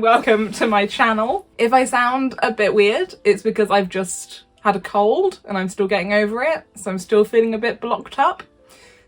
and welcome to my channel. If I sound a bit weird, it's because I've just had a cold and I'm still getting over it, so I'm still feeling a bit blocked up.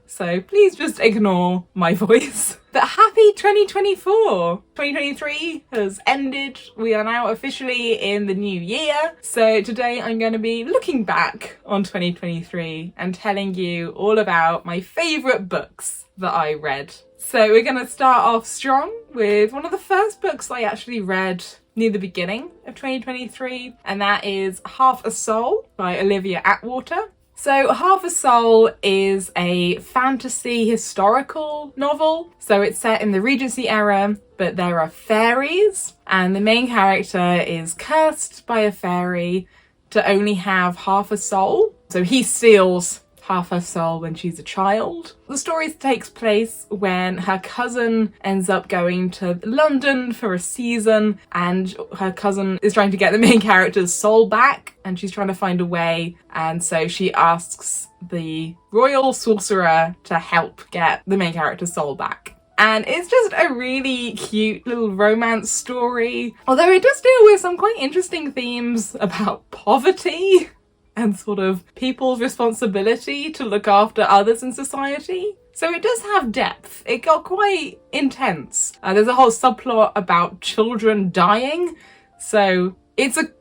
So please just ignore my voice. But happy 2024! 2023 has ended. We are now officially in the new year. So today I'm going to be looking back on 2023 and telling you all about my favourite books that I read. So we're going to start off strong with one of the first books I actually read near the beginning of 2023, and that is Half a Soul by Olivia Atwater. So Half a Soul is a fantasy historical novel. So it's set in the Regency era, but there are fairies, and the main character is cursed by a fairy to only have half a soul. So he steals half her soul when she's a child. The story takes place when her cousin ends up going to London for a season, and her cousin is trying to get the main character's soul back, and she's trying to find a way, and so she asks the royal sorcerer to help get the main character's soul back. And it's just a really cute little romance story, although it does deal with some quite interesting themes about poverty and sort of people's responsibility to look after others in society. So it does have depth. It got quite intense. There's a whole subplot about children dying. So it's a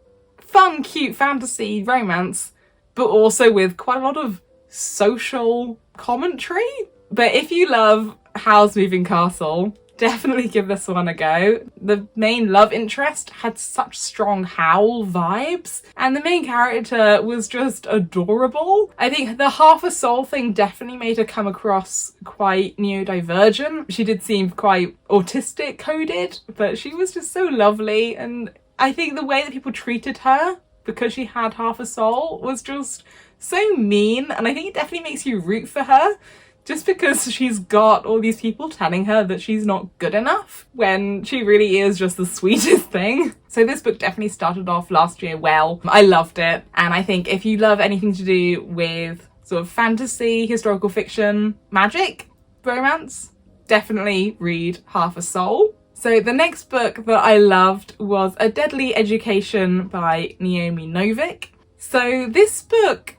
fun, cute fantasy romance, but also with quite a lot of social commentary. But if you love Howl's Moving Castle, definitely give this one a go. The main love interest had such strong Howl vibes, and the main character was just adorable. I think the half a soul thing definitely made her come across quite neurodivergent. She did seem quite autistic coded, but she was just so lovely, and I think the way that people treated her because she had half a soul was just so mean, and I think it definitely makes you root for her. Just because she's got all these people telling her that she's not good enough when she really is just the sweetest thing. So this book definitely started off last year well. I loved it. And I think if you love anything to do with sort of fantasy, historical fiction, magic, romance, definitely read Half a Soul. So the next book that I loved was A Deadly Education by Naomi Novik. So this book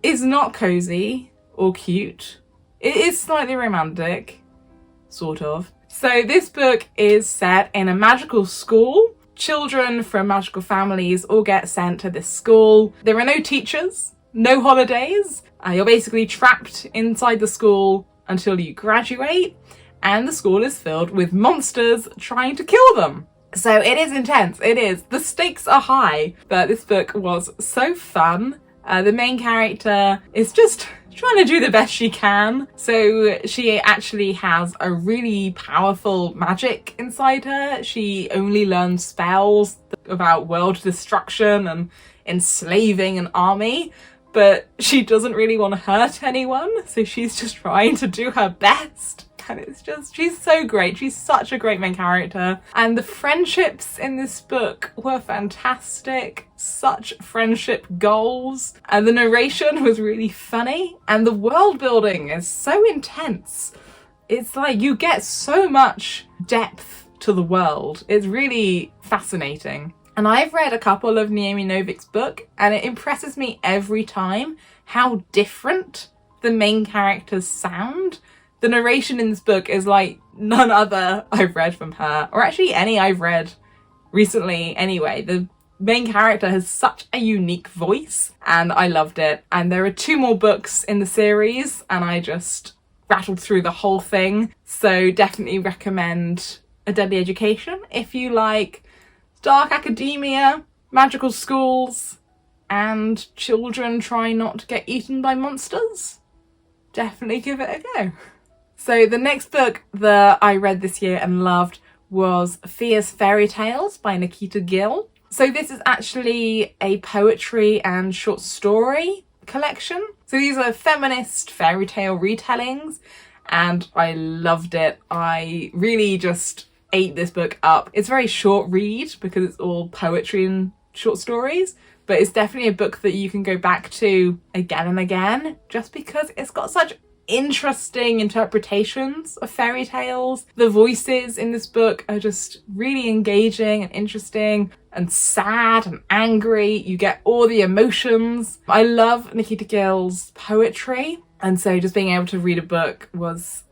is not cozy or cute. It is slightly romantic, sort of. So this book is set in a magical school. Children from magical families all get sent to this school. There are no teachers, no holidays. You're basically trapped inside the school until you graduate, and the school is filled with monsters trying to kill them. So it is intense, it is. The stakes are high, but this book was so fun. The main character is just trying to do the best she can. So she actually has a really powerful magic inside her. She only learns spells about world destruction and enslaving an army, but she doesn't really want to hurt anyone. So she's just trying to do her best. And it's just, she's so great. She's such a great main character. And the friendships in this book were fantastic. Such friendship goals. And the narration was really funny. And the world building is so intense. It's like you get so much depth to the world. It's really fascinating. And I've read a couple of Naomi Novik's book, and it impresses me every time how different the main characters sound. The narration in this book is like none other I've read from her, or actually any I've read recently anyway. The main character has such a unique voice, and I loved it. And there are 2 more books in the series, and I just rattled through the whole thing. So definitely recommend A Deadly Education if you like dark academia, magical schools, and children trying not to get eaten by monsters. Definitely give it a go. So the next book that I read this year and loved was Fairytales by Nikita Gill. So this is actually a poetry and short story collection. So these are feminist fairy tale retellings, and I loved it. I really just ate this book up. It's a very short read because it's all poetry and short stories, but it's definitely a book that you can go back to again and again just because it's got such interesting interpretations of fairy tales. The voices in this book are just really engaging and interesting and sad and angry. You get all the emotions. I love Nikita Gill's poetry, and so just being able to read a book was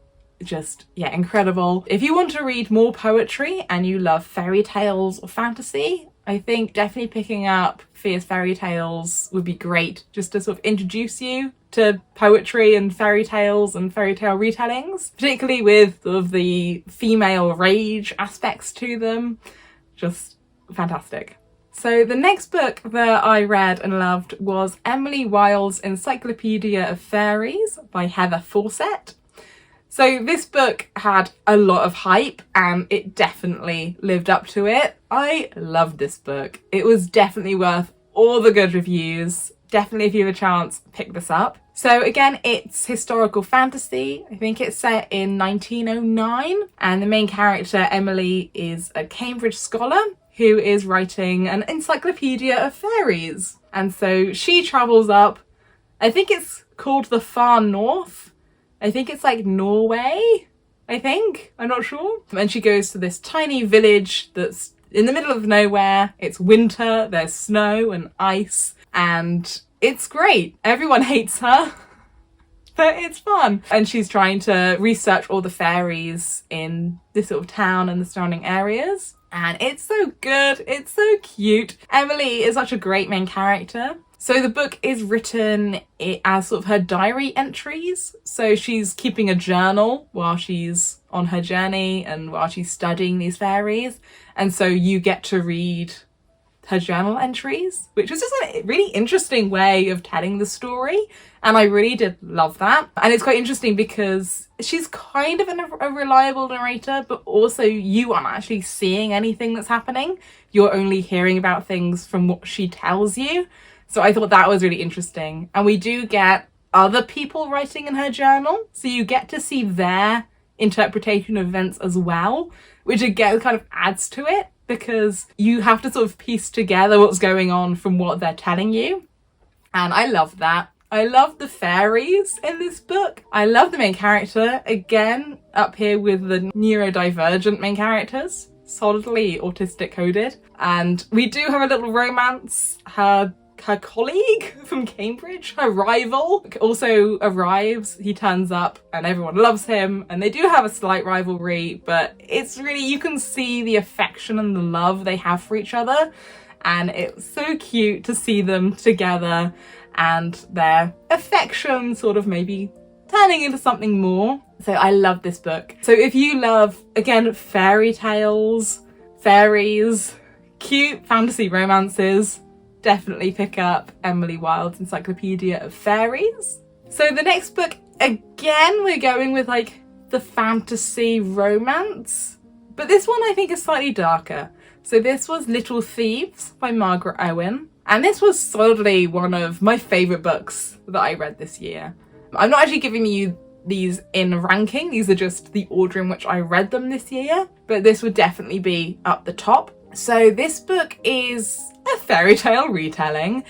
just, yeah, incredible. If you want to read more poetry and you love fairy tales or fantasy, I think definitely picking up Fierce Fairytales would be great, just to sort of introduce you to poetry and fairy tales and fairy tale retellings, particularly with sort of the female rage aspects to them. Just fantastic. So the next book that I read and loved was Emily Wilde's Encyclopaedia of Fairies by Heather Fawcett. So this book had a lot of hype and it definitely lived up to it. I loved this book. It was definitely worth all the good reviews. Definitely, if you have a chance, pick this up. So again, it's historical fantasy. I think it's set in 1909, and the main character, Emily, is a Cambridge scholar who is writing an encyclopedia of fairies. And so she travels up, I think it's called the Far North. I think it's like Norway, I'm not sure. And she goes to this tiny village that's in the middle of nowhere. It's winter, there's snow and ice, and it's great. Everyone hates her, but it's fun. And she's trying to research all the fairies in this sort of town and the surrounding areas. And it's so good, it's so cute. Emily is such a great main character. So the book is written as sort of her diary entries. So she's keeping a journal while she's on her journey and while she's studying these fairies. And so you get to read her journal entries, which is just a really interesting way of telling the story. And I really did love that. And it's quite interesting because she's kind of a reliable narrator, but also you aren't actually seeing anything that's happening. You're only hearing about things from what she tells you. So I thought that was really interesting. And we do get other people writing in her journal. So you get to see their interpretation of events as well, which again kind of adds to it because you have to sort of piece together what's going on from what they're telling you. And I love that. I love the fairies in this book. I love the main character, again, up here with the neurodivergent main characters, solidly autistic coded. And we do have a little romance. Her colleague from Cambridge, her rival, also arrives. He turns up and everyone loves him, and they do have a slight rivalry, but it's really, you can see the affection and the love they have for each other, and it's so cute to see them together and their affection sort of maybe turning into something more. So I love this book. So if you love, again, fairy tales, fairies, cute fantasy romances, definitely pick up Emily Wilde's Encyclopaedia of Fairies. So the next book, again, we're going with like the fantasy romance, but this one I think is slightly darker. So this was Little Thieves by Margaret Owen, and this was solidly one of my favourite books that I read this year. I'm not actually giving you these in ranking, these are just the order in which I read them this year, but this would definitely be up the top. So this book is a fairy tale retelling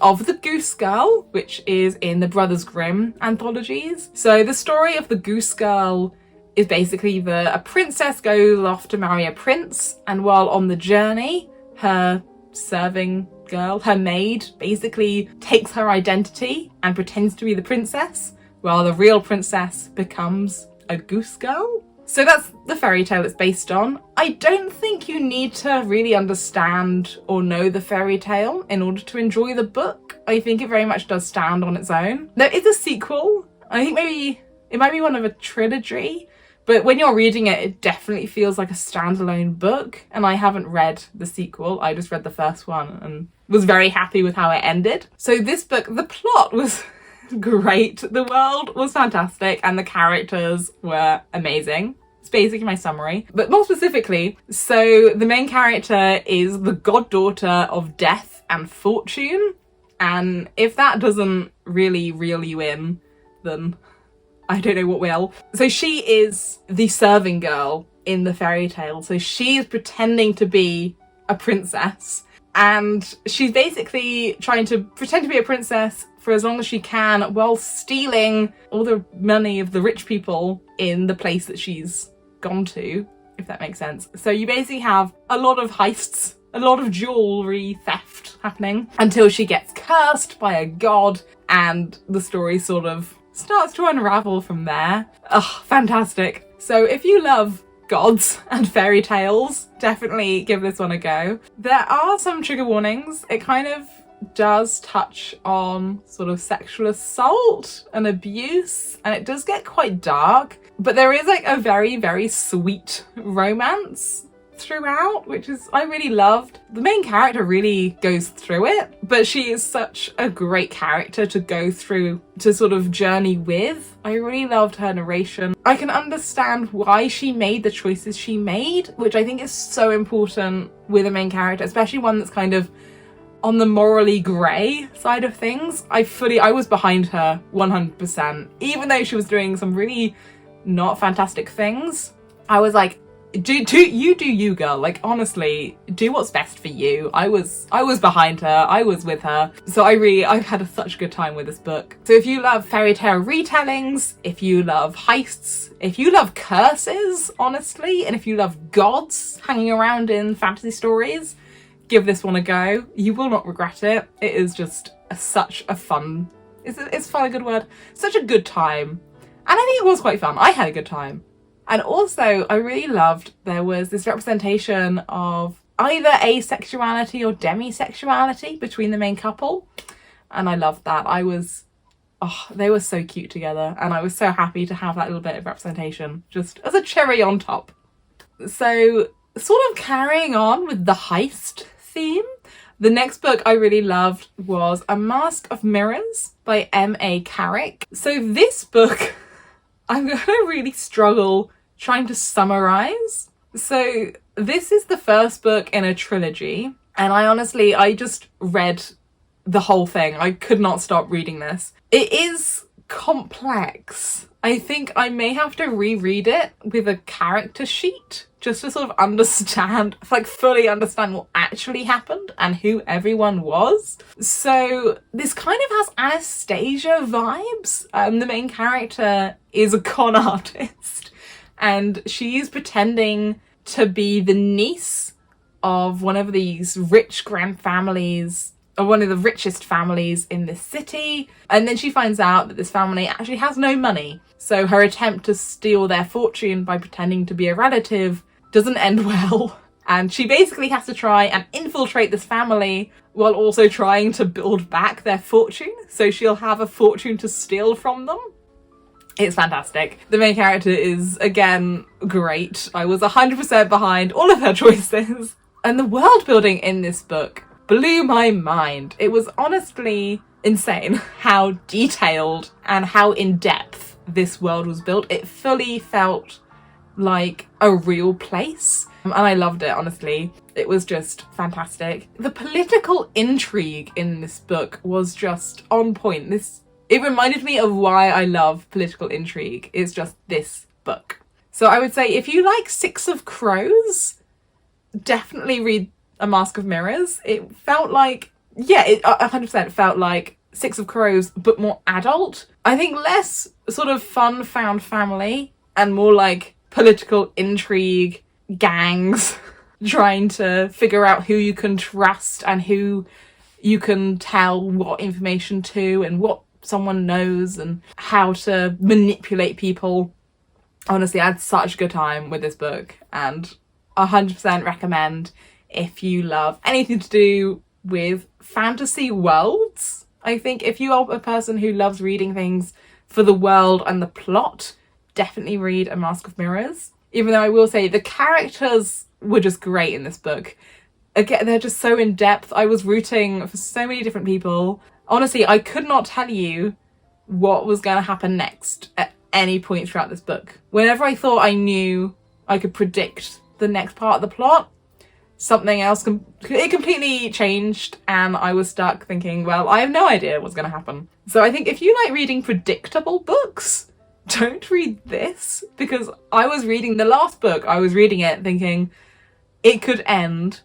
of the Goose Girl, which is in the Brothers Grimm anthologies. So the story of the Goose Girl is basically a princess goes off to marry a prince, and while on the journey, her serving girl, her maid, basically takes her identity and pretends to be the princess, while the real princess becomes a goose girl. So that's the fairy tale it's based on. I don't think you need to really understand or know the fairy tale in order to enjoy the book. I think it very much does stand on its own. There is a sequel. I think maybe it might be one of a trilogy, but when you're reading it, it definitely feels like a standalone book. And I haven't read the sequel. I just read the first one and was very happy with how it ended. So this book, the plot was great, the world was fantastic, and the characters were amazing. It's basically my summary. But more specifically, so the main character is the goddaughter of Death and Fortune, and if that doesn't really reel you in, then I don't know what will. So she is the serving girl in the fairy tale, so she is pretending to be a princess, and she's basically trying to pretend to be a princess for as long as she can while stealing all the money of the rich people in the place that she's gone to, if that makes sense. So you basically have a lot of heists, a lot of jewelry theft happening until she gets cursed by a god, and the story sort of starts to unravel from there. Ugh, fantastic. So if you love gods and fairy tales, definitely give this one a go. There are some trigger warnings. It kind of does touch on sort of sexual assault and abuse, and it does get quite dark, but there is like a very, very sweet romance throughout, which is I really loved. The main character really goes through it, but she is such a great character to go through, to sort of journey with. I really loved her narration. I can understand why she made the choices she made, which I think is so important with a main character, especially one that's kind of on the morally grey side of things. I was behind her 100%. Even though she was doing some really not fantastic things, I was like, do you, girl. Like, honestly, do what's best for you. I was behind her. I was with her. So I've had such a good time with this book. So if you love fairy tale retellings, if you love heists, if you love curses, honestly, and if you love gods hanging around in fantasy stories, give this one a go. You will not regret it. It is just such a fun, is fun a good word? Such a good time. And I think it was quite fun. I had a good time. And also, I really loved there was this representation of either asexuality or demisexuality between the main couple. And I loved that. They were so cute together. And I was so happy to have that little bit of representation, just as a cherry on top. So, sort of carrying on with the heist theme, the next book I really loved was A Mask of Mirrors by M.A. Carrick. So this book, I'm going to really struggle trying to summarize. So this is the first book in a trilogy, and I just read the whole thing. I could not stop reading this. It is complex. I think I may have to reread it with a character sheet just to sort of understand, like fully understand what actually happened and who everyone was. So this kind of has Anastasia vibes. The main character is a con artist, and she's pretending to be the niece of one of these rich grand families, or one of the richest families in this city. And then she finds out that this family actually has no money. So her attempt to steal their fortune by pretending to be a relative doesn't end well. And she basically has to try and infiltrate this family while also trying to build back their fortune. So she'll have a fortune to steal from them. It's fantastic. The main character is, again, great. I was 100% behind all of her choices. And the world building in this book blew my mind. It was honestly insane how detailed and how in-depth this world was built. It fully felt like a real place, and I loved it, honestly. It was just fantastic. The political intrigue in this book was just on point. It reminded me of why I love political intrigue. It's just this book. So I would say if you like Six of Crows, definitely read A Mask of Mirrors. It felt like, it 100% felt like Six of Crows, but more adult. I think less sort of fun found family and more like political intrigue, gangs, trying to figure out who you can trust and who you can tell what information to and what someone knows and how to manipulate people. Honestly, I had such a good time with this book, and 100% recommend if you love anything to do with fantasy worlds. I think if you are a person who loves reading things for the world and the plot, definitely read A Mask of Mirrors. Even though I will say the characters were just great in this book. Again, they're just so in-depth. I was rooting for so many different people. Honestly, I could not tell you what was going to happen next at any point throughout this book. Whenever I thought I knew I could predict the next part of the plot, something else, it completely changed, and I was stuck thinking, well, I have no idea what's going to happen. So I think if you like reading predictable books, don't read this, because I was reading the last book, I was reading it thinking it could end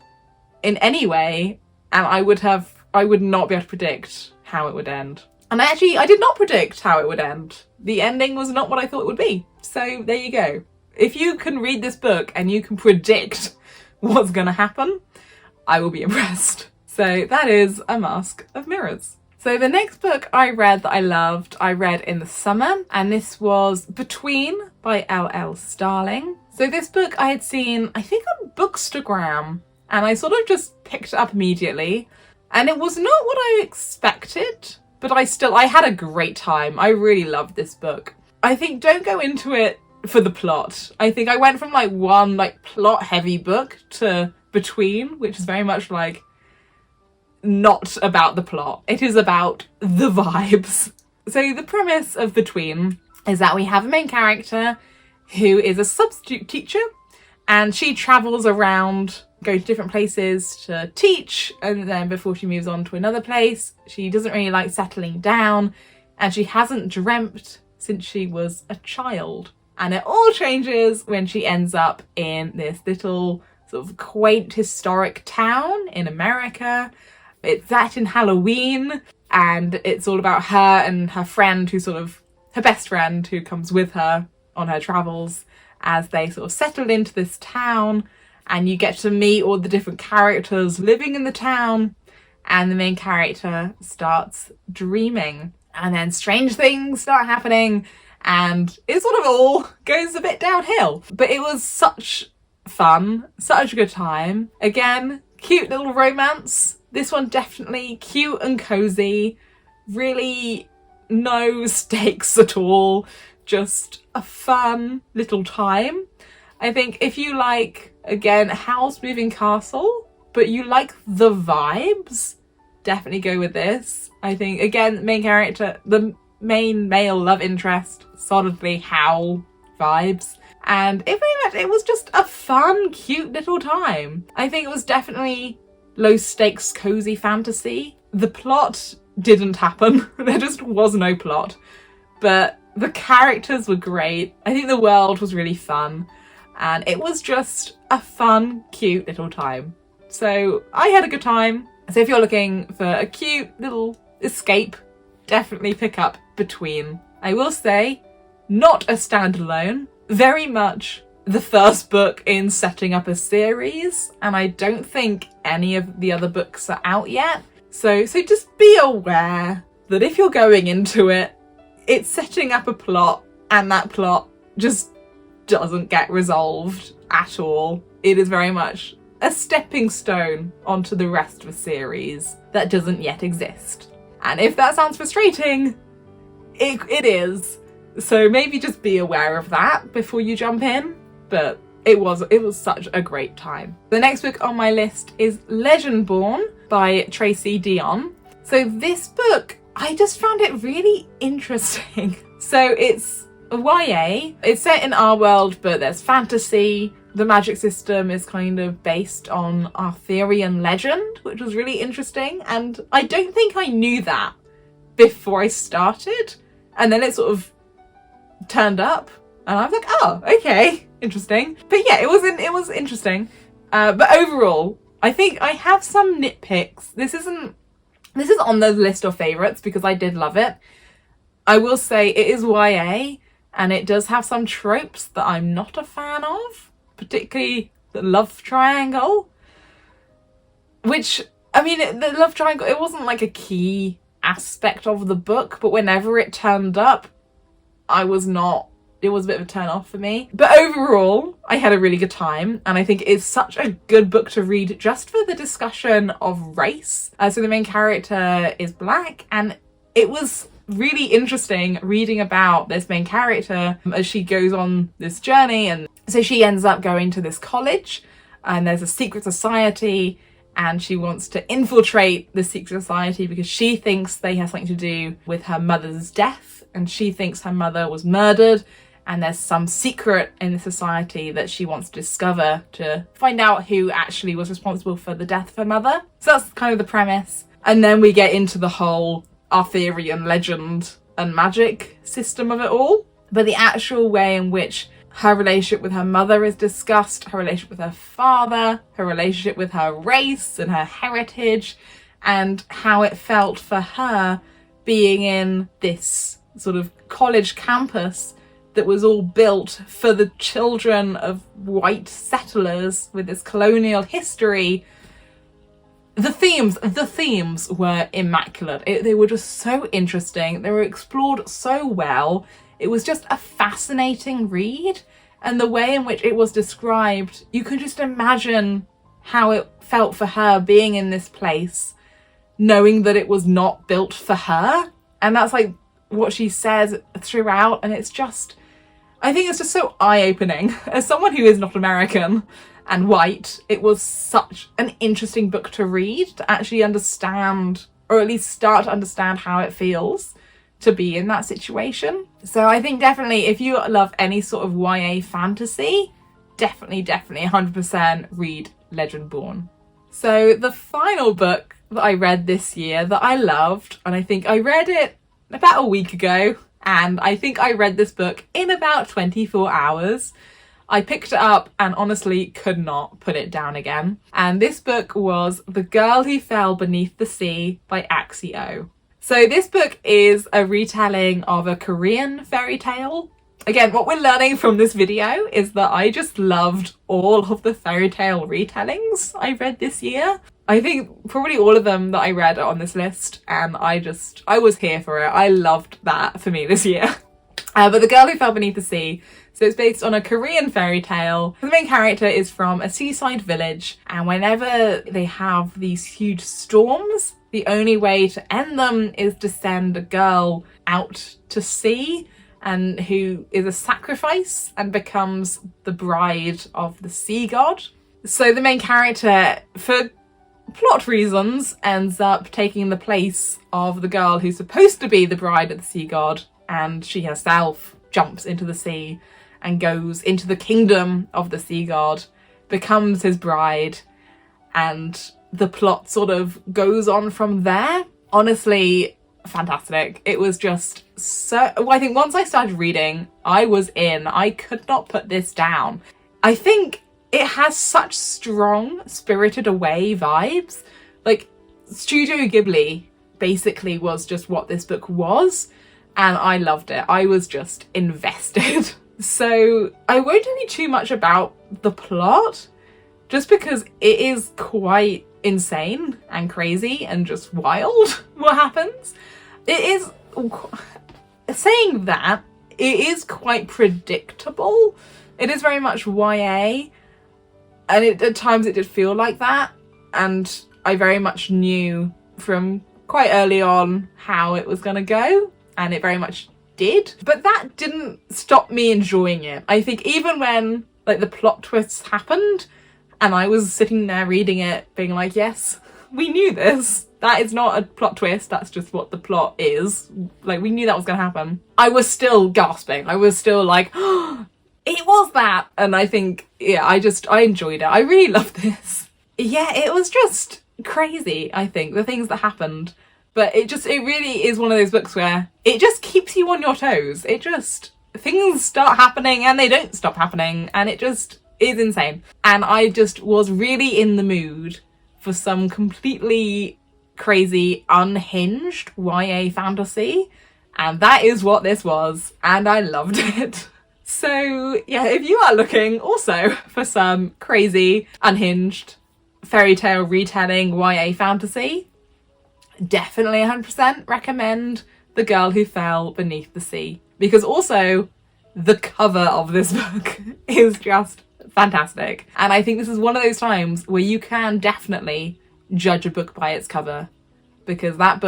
in any way, and I would not be able to predict how it would end. And I did not predict how it would end. The ending was not what I thought it would be. So there you go. If you can read this book and you can predict what's going to happen, I will be impressed. So that is A Mask of Mirrors. So the next book I read that I loved, I read in the summer, and this was Between by L.L. Starling. So this book I had seen, I think on Bookstagram, and I sort of just picked it up immediately. And it was not what I expected, but I had a great time. I really loved this book. I think don't go into it for the plot. I think I went from like one like plot heavy book to Between, which is very much like not about the plot. It is about the vibes. So the premise of Between is that we have a main character who is a substitute teacher, and she travels around, goes to different places to teach, and then before she moves on to another place, she doesn't really like settling down, and she hasn't dreamt since she was a child. And it all changes when she ends up in this little sort of quaint historic town in America. It's set in Halloween, and it's all about her and her friend her best friend who comes with her on her travels as they sort of settle into this town, and you get to meet all the different characters living in the town, and the main character starts dreaming, and then strange things start happening, and it sort of all goes a bit downhill. But it was such fun, such a good time. Again, cute little romance. This one definitely cute and cozy, really no stakes at all, just a fun little time. I think if you like, again, House Moving Castle, but you like the vibes, definitely go with this. I think, again, main character, the main male love interest, solidly Howl vibes. And it was just a fun, cute little time. I think it was definitely low stakes, cozy fantasy. The plot didn't happen. There just was no plot. But the characters were great. I think the world was really fun. And it was just a fun, cute little time. So I had a good time. So if you're looking for a cute little escape, definitely pick up Between. I will say, not a standalone. Very much the first book in setting up a series, and I don't think any of the other books are out yet. So just be aware that if you're going into it, it's setting up a plot, and that plot just doesn't get resolved at all. It is very much a stepping stone onto the rest of a series that doesn't yet exist. And if that sounds frustrating, it is. So maybe just be aware of that before you jump in. But it was such a great time. The next book on my list is Legendborn by Tracy Dion. So this book, I just found it really interesting. So it's a YA. It's set in our world, but there's fantasy. The magic system is kind of based on Arthurian legend, which was really interesting. And I don't think I knew that before I started. And then it sort of turned up, and I was like, oh, okay, interesting. But yeah, it was interesting. But overall, I think I have some nitpicks. This is on the list of favourites because I did love it. I will say it is YA, and it does have some tropes that I'm not a fan of, particularly the love triangle. Which, I mean, the love triangle, it wasn't like a key aspect of the book, but whenever it turned up, it was a bit of a turn off for me. But overall, I had a really good time, and I think it's such a good book to read just for the discussion of race. So the main character is black, and it was really interesting reading about this main character as she goes on this journey. And so she ends up going to this college, and there's a secret society, and she wants to infiltrate the secret society because she thinks they have something to do with her mother's death. And she thinks her mother was murdered, and there's some secret in the society that she wants to discover to find out who actually was responsible for the death of her mother. So that's kind of the premise. And then we get into the whole Arthurian legend and magic system of it all. But the actual way in which her relationship with her mother is discussed, her relationship with her father, her relationship with her race and her heritage, and how it felt for her being in this sort of college campus that was all built for the children of white settlers with this colonial history. The themes were immaculate. They were just so interesting. They were explored so well. It was just a fascinating read. And the way in which it was described, you can just imagine how it felt for her being in this place, knowing that it was not built for her. And that's like what she says throughout. And it's just, I think it's just so eye-opening. As someone who is not American and white, it was such an interesting book to read, to actually understand, or at least start to understand how it feels to be in that situation. So I think definitely if you love any sort of YA fantasy, definitely 100% read Legendborn. So the final book that I read this year that I loved, and I think I read it about a week ago, and I think I read this book in about 24 hours. I picked it up and honestly could not put it down again. And this book was The Girl Who Fell Beneath the Sea by Axio. So this book is a retelling of a Korean fairy tale. Again, what we're learning from this video is that I just loved all of the fairy tale retellings I read this year. I think probably all of them that I read are on this list, and I was here for it. I loved that for me this year. But The Girl Who Fell Beneath the Sea, so it's based on a Korean fairy tale. The main character is from a seaside village, and whenever they have these huge storms, the only way to end them is to send a girl out to sea, and who is a sacrifice and becomes the bride of the sea god. So the main character, for plot reasons, ends up taking the place of the girl who's supposed to be the bride of the sea god, and she herself jumps into the sea and goes into the kingdom of the sea god, becomes his bride, and the plot sort of goes on from there. Honestly, fantastic. It was just so... I think once I started reading, I was in. I could not put this down. I think it has such strong Spirited Away vibes. Like, Studio Ghibli basically was just what this book was, and I loved it. I was just invested. So I won't tell you too much about the plot, just because it is quite insane and crazy and just wild what happens. It is, saying that, it is quite predictable. It is very much YA, and at times it did feel like that, and I very much knew from quite early on how it was going to go, and it very much did. But that didn't stop me enjoying it. I think even when like the plot twists happened, and I was sitting there reading it being like, yes, we knew this. That is not a plot twist. That's just what the plot is. Like, we knew that was going to happen. I was still gasping. I was still like, oh, it was that. And I think, yeah, I enjoyed it. I really loved this. Yeah, it was just crazy, I think, the things that happened. But it really is one of those books where it just keeps you on your toes. Things start happening and they don't stop happening. And it just is insane. And I just was really in the mood for some completely crazy, unhinged YA fantasy. And that is what this was. And I loved it. So yeah, if you are looking also for some crazy, unhinged fairy tale retelling YA fantasy, definitely 100% recommend The Girl Who Fell Beneath the Sea. Because also, the cover of this book is just fantastic. And I think this is one of those times where you can definitely judge a book by its cover, because that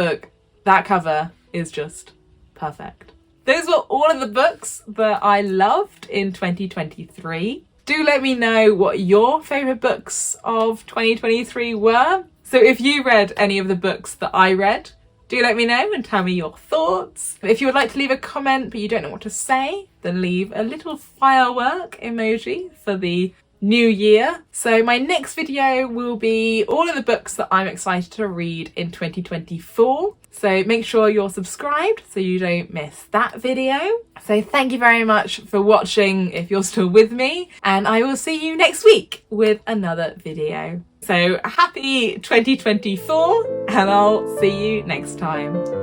cover is just perfect. Those were all of the books that I loved in 2023. Do let me know what your favourite books of 2023 were. So if you read any of the books that I read, do let me know and tell me your thoughts. If you would like to leave a comment but you don't know what to say, then leave a little firework emoji for the new year. So my next video will be all of the books that I'm excited to read in 2024. So make sure you're subscribed so you don't miss that video. So thank you very much for watching if you're still with me, and I will see you next week with another video. So happy 2024, and I'll see you next time.